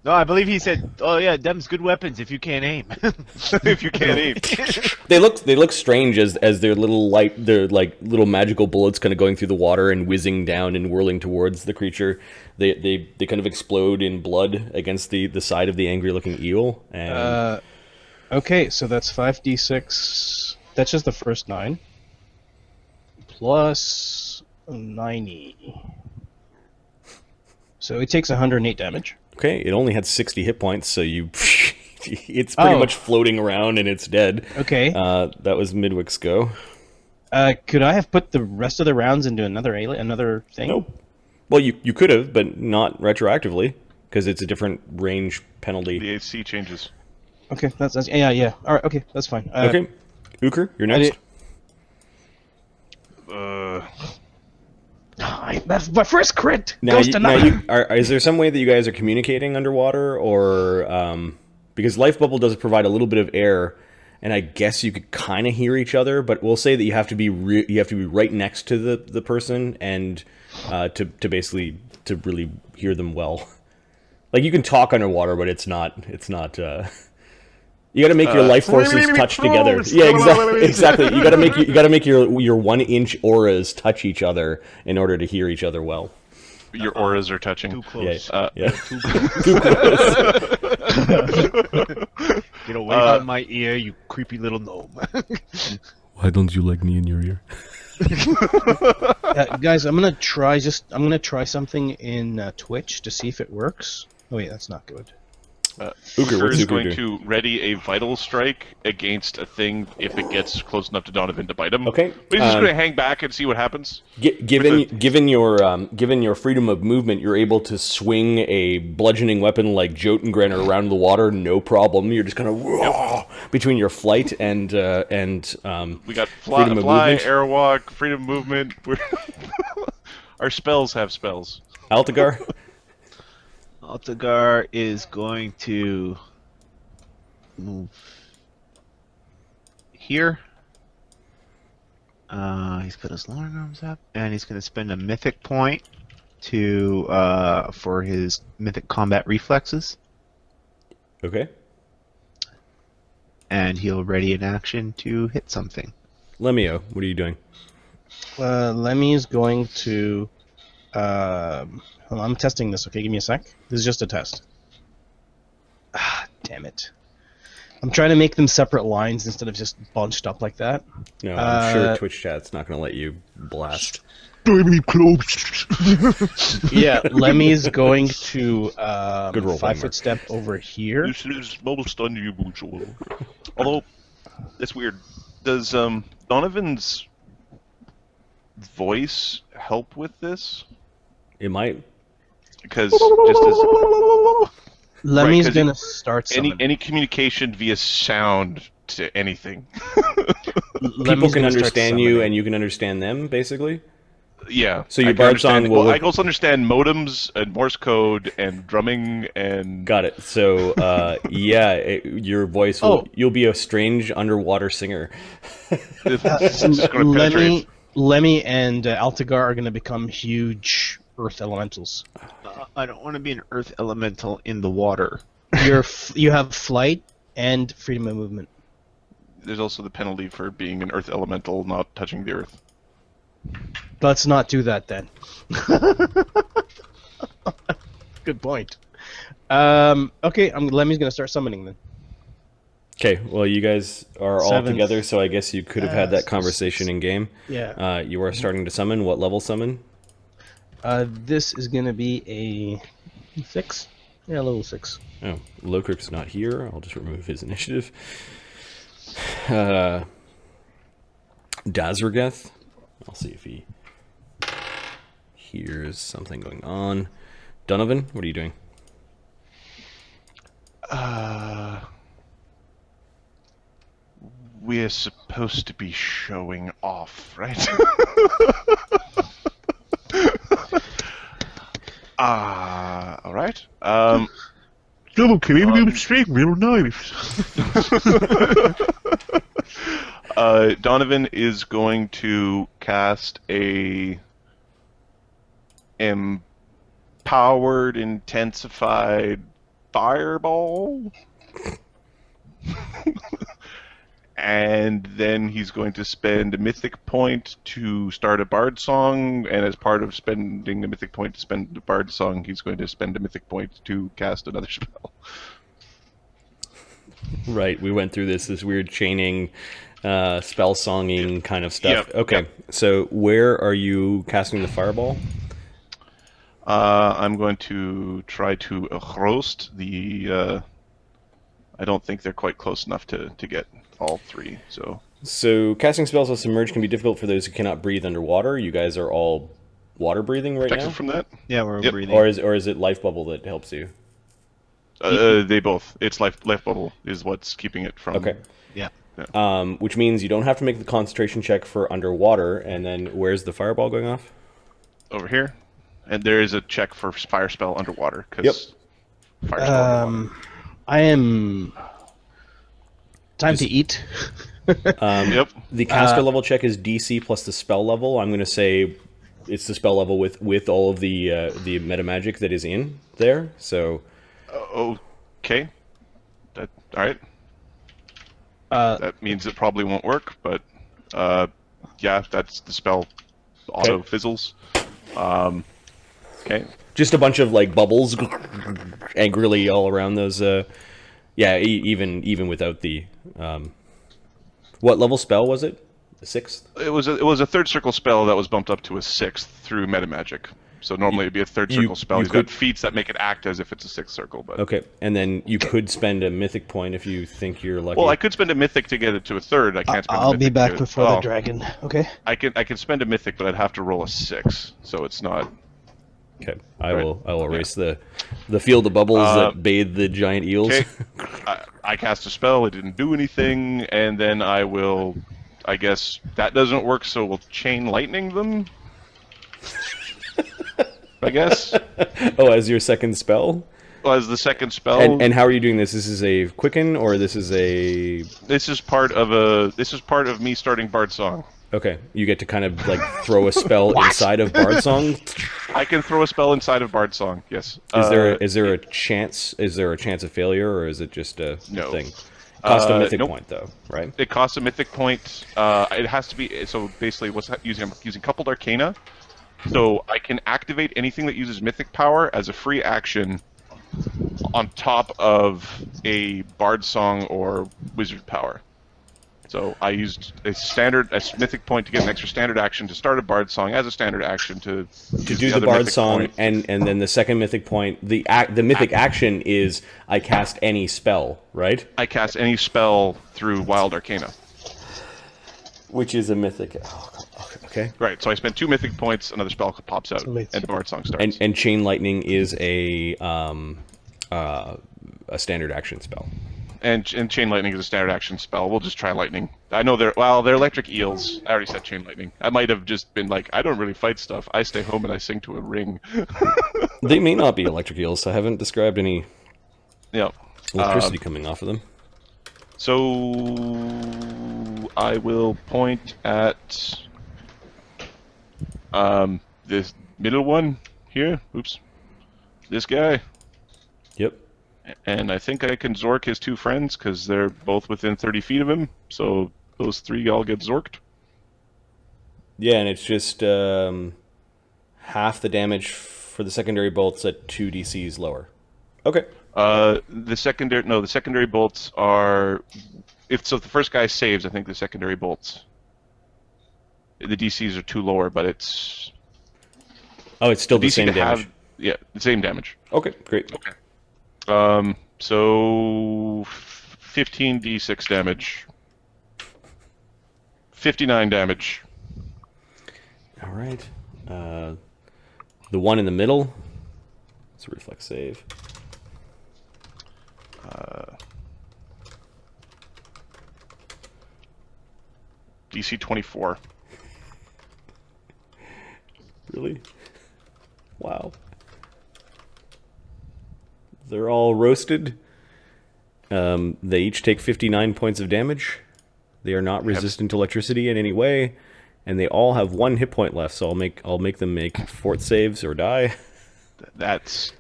No, I believe he said, "Oh yeah, them's good weapons if you can't aim." If you can't aim. They look strange as their little little magical bullets kind of going through the water and whizzing down and whirling towards the creature. They kind of explode in blood against the side of the angry looking eel. And Okay, so that's 5d6. That's just the first 9. Plus 90. So it takes 108 damage. okay, it only had 60 hit points, so you it's pretty Oh. much floating around and it's dead. Okay. That was Midwick's go. Could I have put the rest of the rounds into another thing? Nope. Well, you could have, but not retroactively because it's a different range penalty. The AC changes. Okay, that's yeah. All right, okay, that's fine. Okay, Ukher, you're next. That's my first crit. Now, Goes to nothing. is there some way that you guys are communicating underwater, or because Life Bubble does provide a little bit of air, and I guess you could kind of hear each other, but we'll say that you have to be right next to the person and to basically to really hear them well. Like you can talk underwater, but it's not. You got to make your life forces touch together. Yeah, exactly. You got to make your 1-inch auras touch each other in order to hear each other well. Your auras are touching. Too close. Yeah. Too Too close. Get away from my ear, you creepy little gnome. Why don't you like me in your ear? Guys, I'm gonna try something in Twitch to see if it works. Oh wait, that's not good. Ukher, what's is Ukher going do? to ready a vital strike against a thing if it gets close enough to Donovan to bite him. Okay, But he's just going to hang back and see what happens. Given your freedom of movement, you're able to swing a bludgeoning weapon like Jotengren around the water, no problem. You're just kind of between your flight and We got freedom of fly, movement. airwalk, freedom of movement. Our spells have spells. Altagar. Altagar is going to move here. He's got his long arms up, and he's going to spend a mythic point to for his mythic combat reflexes, Okay. and he'll ready an action to hit something. Lemio, what are you doing? Lemmy's going to. Hold on, I'm testing this. Okay, give me a sec. This is just a test. Ah, damn it! I'm trying to make them separate lines instead of just bunched up like that. No, I'm sure Twitch chat's not going to let you blast. Yeah, Lemmy's going to Good roll, 5 Mark. foot step over here. This is mobile stun you, mutual. Although, it's weird. Does Donovan's voice help with this? It might. Because just as Lemmy's 'cause gonna start any summoning. any communication via sound to anything. People Lemmy's can gonna start understand you, summoning. and you can understand them, basically. Yeah. So your I can bard song understand- will Well, I look- can also understand modems and Morse code and drumming and. Got it. So, your voice will. Oh. You'll be a strange underwater singer. It's just gonna penetrate. Lemmy and Altagar are gonna become huge earth elementals. I don't want to be an earth elemental in the water. You have flight and freedom of movement. There's also the penalty for being an earth elemental not touching the earth. Let's not do that then. Good point. Okay, Lemmy's gonna start summoning then. Okay. Well, you guys are all Seventh. together, so I guess you could have had that conversation in game. Yeah. You are starting to summon. What level summon? This is gonna be a 6. Yeah, level 6. Oh, Lokrik's not here. I'll just remove his initiative. Dazergeth. I'll see if he hears something going on. Donovan, what are you doing? We're supposed to be showing off, right? All right. Okay, maybe we speak real nice. Donovan is going to cast a empowered, intensified fireball. And then he's going to spend a mythic point to start a bard song, and as part of spending a mythic point to spend a bard song, he's going to spend a mythic point to cast another spell. Right, we went through this weird chaining, spell songing kind of stuff. Yep, Okay, yep. so where are you casting the fireball? I'm going to try to roast the. I don't think they're quite close enough to get all three. So casting spells with submerge can be difficult for those who cannot breathe underwater. You guys are all water breathing right Protected now, from that. Yeah, we're Yep. breathing. or is it life bubble that helps you? They both. It's life bubble is what's keeping it from. Okay. Yeah. Which means you don't have to make the concentration check for underwater. And then where's the fireball going off? Over here, and there is a check for fire spell underwater because Yep. fire spell. Underwater. I am. Time to eat. Yep. The caster level check is DC plus the spell level. I'm going to say it's the spell level with all of the meta magic that is in there. So Okay. That all right. That means it probably won't work, but yeah, that's the spell. Auto Okay. fizzles. Okay. just a bunch of like bubbles angrily all around those. Even without the. What level spell was it? The 6th? It was a third circle spell that was bumped up to a 6th through meta magic. So normally it'd be a third circle spell. He's got feats that make it act as if it's a 6th circle. But Okay, and then you could spend a mythic point if you think you're lucky. well, I could spend a mythic to get it to a third. I can't spend. I'll a mythic be back to get it- before oh, the dragon. Okay. I can spend a mythic, but I'd have to roll a 6, so it's not. Okay, I Right. will erase the field of bubbles that bathe the giant eels. Okay. I cast a spell. It didn't do anything, and then I will. I guess that doesn't work, so we'll chain lightning them. I guess. Oh, as your second spell? as the second spell. And how are you doing this? This is a quicken, or this is a... This is part of me starting Bard Song. Okay, you get to kind of like throw a spell inside of Bard Song. I can throw a spell inside of Bard Song. Yes. Is there a chance? Is there a chance of failure, or is it just a No. thing? Cost a mythic nope. point, though, right? It costs a mythic point. It has to be so. Basically, I'm using coupled arcana, so I can activate anything that uses mythic power as a free action on top of a Bard Song or Wizard power. So I used a mythic point to get an extra standard action to start a Bard Song as a standard action to do the Bard Song, and then the second mythic point, the mythic action is I cast any spell, right? I cast any spell through Wild Arcana. Which is a mythic. Okay. Right, so I spend 2 mythic points, another spell pops out, and Bard Song starts. And Chain Lightning is a standard action spell. And Chain Lightning is a standard action spell. We'll just try Lightning. I know they're electric eels. I already said Chain Lightning. I might have just been like, I don't really fight stuff. I stay home and I sing to a ring. They may not be electric eels. I haven't described any Yeah. electricity coming off of them. So I will point at this middle one here. Oops. This guy. Yep. And I think I can Zork his 2 friends because they're both within 30 feet of him. So those 3 all get Zorked. Yeah, and it's just half the damage for the secondary bolts at 2 DCs lower. Okay. The secondary bolts are if the first guy saves, I think the secondary bolts. The DCs are 2 lower, but it's it's still the same damage. Yeah, the same damage. Okay, great. Okay. So 15d6 damage. 59 damage. All right. The one in the middle. It's a reflex save. DC 24. Really? Wow. They're all roasted. They each take 59 points of damage. They are not resistant to electricity in any way, and they all have 1 hit point left. So I'll make them make fort saves or die. That's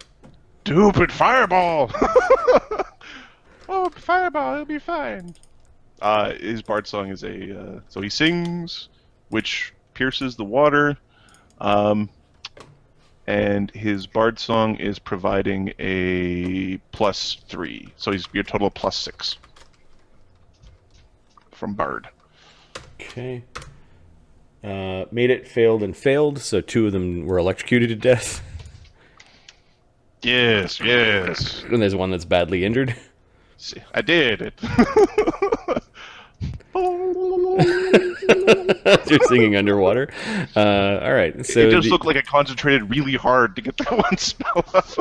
stupid fireball. Oh, fireball, he'll be fine. His Bard Song is so he sings, which pierces the water. And his Bard Song is providing a +3. So he's your total +6 from Bard. Okay. Made it, failed, and failed. So 2 of them were electrocuted to death. Yes, yes. And there's one that's badly injured. See, I did it. You're singing underwater. All right. So it just looked like I concentrated really hard to get that one spell out.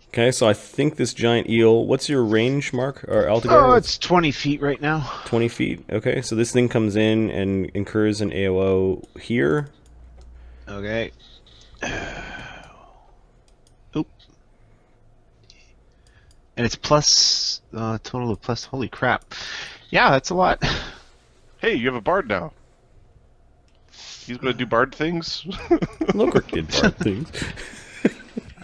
Okay, so I think this giant eel. What's your range, Mark or Altagar? Oh, it's 20 feet right now. 20 feet. Okay, so this thing comes in and incurs an AOO here. Okay. Oop. And it's plus total of plus. Holy crap! Yeah, that's a lot. Hey, you have a Bard now. He's going to do Bard things. Lokrik did Bard things.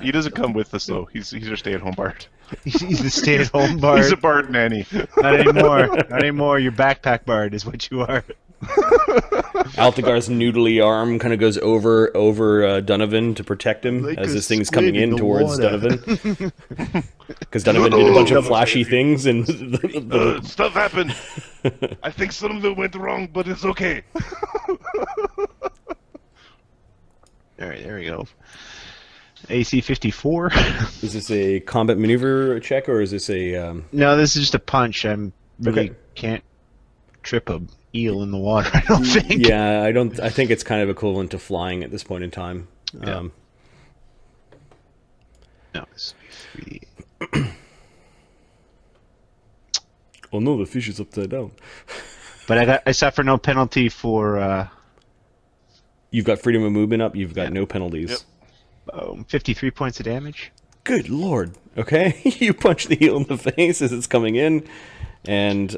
He doesn't come with us though. He's a stay-at-home Bard. He's a stay-at-home bard. He's a Bard nanny. Not anymore. Not anymore. Your backpack bard is what you are. Altagar's noodly arm kind of goes over Donovan to protect him Like as a this thing's coming squid in in the towards water. Donovan. Because Donovan did a bunch of flashy things and Stuff happened. I think something went wrong, but it's okay. Alright, there we go. AC 54. Is this a combat maneuver check or is this a? No, this is just a punch. I'm really Okay. can't trip a eel in the water, I don't think. Yeah, I don't. I think it's kind of equivalent to flying at this point in time. Yeah. No, it's 3. Oh no, the fish is upside down. But I suffer no penalty for You've got freedom of movement up. You've got no penalties. Yep. 53 points of damage. Good lord. Okay, you punch the eel in the face as it's coming in, and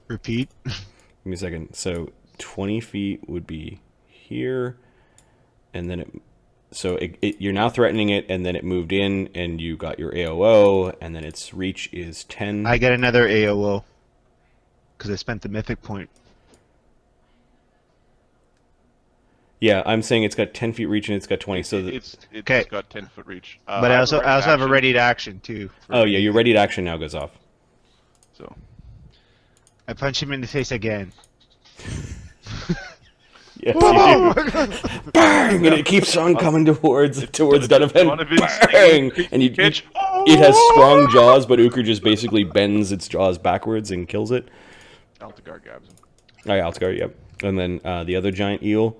Repeat. give me a second. So 20 feet would be here, and then you're now threatening it, and then it moved in, and you got your AOO, and then its reach is 10. I get another AOO because I spent the mythic point. Yeah, I'm saying it's got 10 feet reach and it's got 20. So It's Okay. got 10-foot reach. But I also have a action, ready to action too. oh yeah, your ready to action now goes off. So I punch him in the face again. Yes, you do. Bang! And it keeps on coming towards Donovan. Donovan's Bang! And pitch. it has strong jaws, but Ukher just basically bends its jaws backwards and kills it. Altagar grabs him. Oh, yeah, Altagar, yep. And then the other giant eel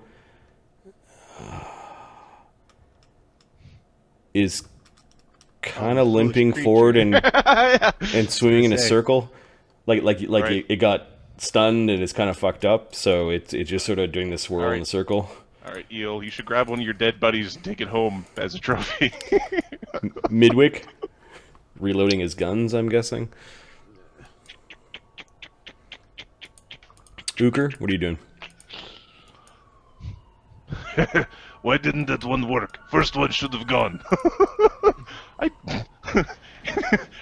is kind of limping forward and swimming in a circle, like Right. it got stunned and it's kind of fucked up, so it's just sort of doing this swirl in a circle. All right, eel. You should grab one of your dead buddies and take it home as a trophy. Midwick reloading his guns, I'm guessing. Ukher, what are you doing? Why didn't that one work? First one should have gone.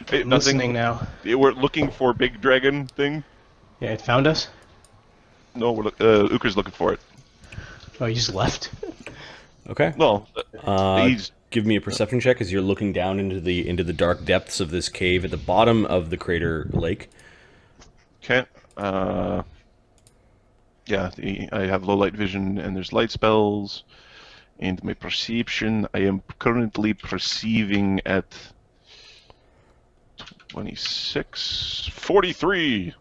Hey, Listening now. We're looking for big dragon thing. Yeah, it found us. No, Ukher's looking for it. Oh, you just left. Okay. No, he's Give me a perception check as you're looking down into the dark depths of this cave at the bottom of the crater lake. okay. Yeah, I have low light vision, and there's light spells, and my perception. I am currently perceiving at 26, 43.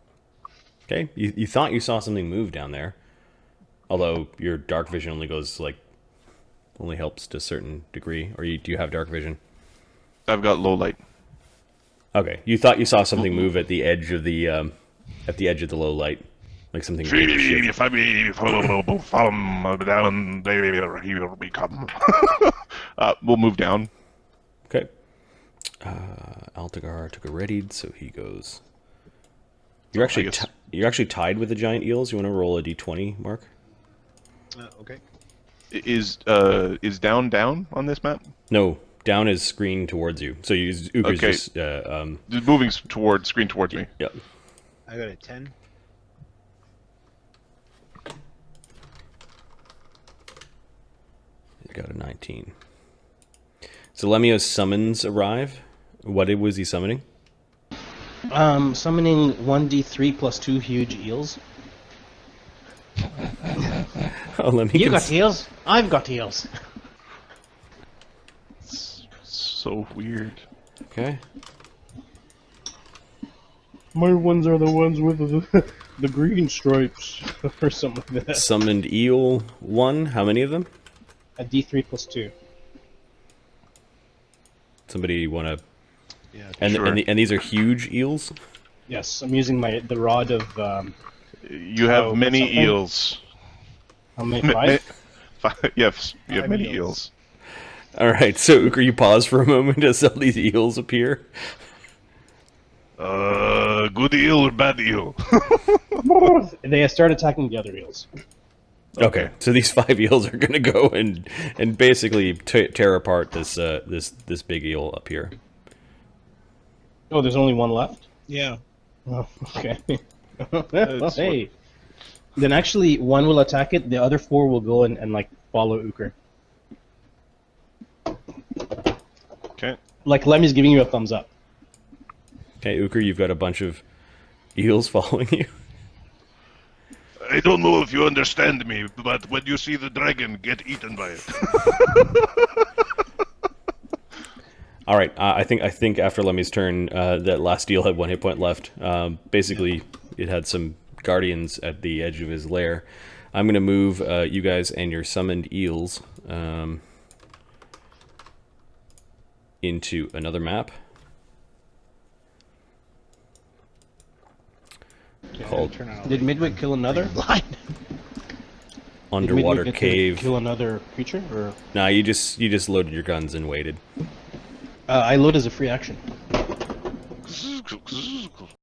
Okay. You thought you saw something move down there, although your dark vision only helps to a certain degree. Or do you have dark vision? I've got low light. Okay. You thought you saw something move at the edge of the low light. Like something weird shift. If I follow him down, there he will become. We'll move down. Okay. Altagar took a readied, so he goes. You're actually tied with the giant eels. You want to roll a d20, Mark? Okay. Is down on this map? No, down is screen towards you. So Ukher's Okay. just Moving screen towards me. yeah. I got a 10. You got a 19. So Lemio's summons arrive. What was he summoning? Summoning 1d3 plus 2 huge eels. Oh, Lemmy You can got eels? I've got eels. So weird. Okay. My ones are the ones with the green stripes, or something like that. Summoned eel 1. How many of them? A d3 plus 2. Somebody want to? Yeah. And these are huge eels. Yes, I'm using the rod of You have Oh, many something? eels. how many? 5? Yes, you have Five many eels. eels. All right. So Ukher, you pause for a moment as all these eels appear. Good eel or bad eel? They start attacking the other eels. Okay. So these 5 eels are gonna go and basically tear apart this big eel up here. Oh, there's only one left? Yeah. Oh, okay. That's Hey. Then actually, one will attack it, the other 4 will go and like, follow Ukher. Okay. Like Lemmy's giving you a thumbs up. Okay, Ukher, you've got a bunch of eels following you. I don't know if you understand me, but when you see the dragon, get eaten by it. All right. I think after Lemmy's turn, that last eel had 1 hit point left. Basically, it had some guardians at the edge of his lair. I'm gonna move you guys and your summoned eels into another map called Did Midwick kill another? Underwater Did Midwick Cave. kill another creature? Or Nah, you just loaded your guns and waited. I load as a free action.